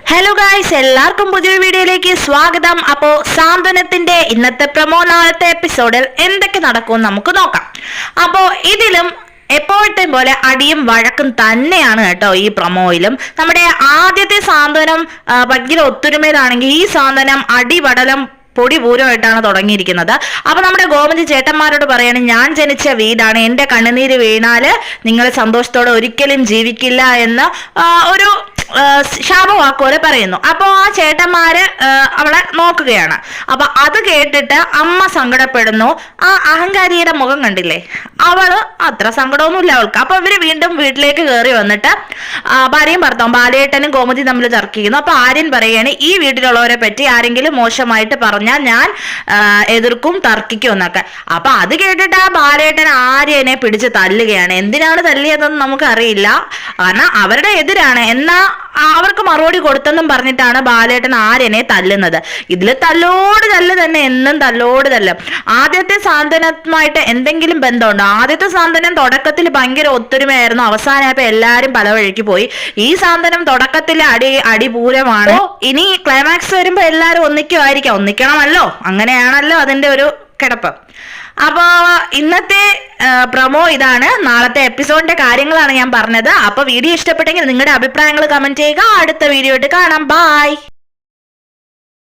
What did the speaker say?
Hello guys, എല്ലാവർക്കും പുതിയൊരു വീഡിയോയിലേക്ക് സ്വാഗതം. അപ്പോൾ സാന്ത്വനത്തിന്റെ ഇന്നത്തെ പ്രമോ നാളത്തെ എപ്പിസോഡിൽ എന്തൊക്കെ നടക്കുമെന്ന് നമുക്ക് നോക്കാം. അപ്പോൾ ഇതിലും എപ്പോഴത്തെ പോലെ അടിയും വഴക്കും തന്നെയാണ് കേട്ടോ. ഈ പ്രൊമോയിലും നമ്മുടെ ആദ്യത്തെ സാന്ത്വനം ഭയങ്കര ഒത്തൊരുമയിലാണെങ്കിൽ ഈ സാന്ത്വനം അടിപടലം പൊടി പൂരമായിട്ടാണ് തുടങ്ങിയിരിക്കുന്നത്. അപ്പൊ നമ്മുടെ ഗോമതി ചേട്ടന്മാരോട് പറയാണ്, ഞാൻ ജനിച്ച വീടാണ്, എന്റെ കണ്ണുനീര് വീണാല് നിങ്ങൾ സന്തോഷത്തോടെ ഒരിക്കലും ജീവിക്കില്ല എന്ന് ഒരു ശാപവാക്കുപോലെ പറയുന്നു. അപ്പൊ ആ ചേട്ടന്മാര് അവളെ നോക്കുകയാണ്. അപ്പൊ അത് കേട്ടിട്ട് അമ്മ സങ്കടപ്പെടുന്നു. ആ അഹങ്കാരിയുടെ മുഖം കണ്ടില്ലേ, അവള് അത്ര സങ്കടമൊന്നുമില്ല അവൾക്ക്. അപ്പൊ ഇവര് വീണ്ടും വീട്ടിലേക്ക് കയറി വന്നിട്ട് ഭാര്യയും ഭർത്താവും ബാലേട്ടനും ഗോമതി തമ്മിൽ തർക്കിക്കുന്നു. അപ്പൊ ആര്യൻ പറയാണ്, ഈ വീട്ടിലുള്ളവരെ പറ്റി ആരെങ്കിലും മോശമായിട്ട് പറഞ്ഞാൽ ഞാൻ എതിർക്കും, തർക്കിക്കും എന്നൊക്കെ. അപ്പൊ അത് കേട്ടിട്ട് ആ ബാലേട്ടൻ ആര്യനെ പിടിച്ച് തല്ലുകയാണ്. എന്തിനാണ് തല്ലിയതെന്ന് നമുക്കറിയില്ല, കാരണം അവരുടെ എതിരാണ്. എന്നാ അവർക്ക് മറുപടി കൊടുത്തെന്നും പറഞ്ഞിട്ടാണ് ബാലേട്ടൻ ആര്യനെ തല്ലുന്നത്. ഇതില് തല്ലോട് തല്ല് തന്നെ, എന്നും തല്ലോട് തല്ല്. ആദ്യത്തെ സാന്ത്വനവുമായിട്ട് എന്തെങ്കിലും ബന്ധമുണ്ടോ? ആദ്യത്തെ സാന്ത്വനം തുടക്കത്തിൽ ഭയങ്കര ഒത്തൊരുമയായിരുന്നു, അവസാനമായപ്പോ എല്ലാരും പല വഴിക്ക് പോയി. ഈ സാന്ത്വനം തുടക്കത്തിൽ അടിപൂരമാണ്. ഇനി ക്ലൈമാക്സ് വരുമ്പോ എല്ലാരും ഒന്നിക്കുമായിരിക്കാം, ഒന്നിക്കണമല്ലോ, അങ്ങനെയാണല്ലോ അതിന്റെ ഒരു കിടപ്പ്. അപ്പൊ ഇന്നത്തെ പ്രൊമോ ഇതാണ്. നാളത്തെ എപ്പിസോഡിന്റെ കാര്യങ്ങളാണ് ഞാൻ പറഞ്ഞത്. അപ്പൊ വീഡിയോ ഇഷ്ടപ്പെട്ടെങ്കിൽ നിങ്ങളുടെ അഭിപ്രായങ്ങൾ കമന്റ് ചെയ്യുക. അടുത്ത വീഡിയോ ആയിട്ട് കാണാം. ബൈ.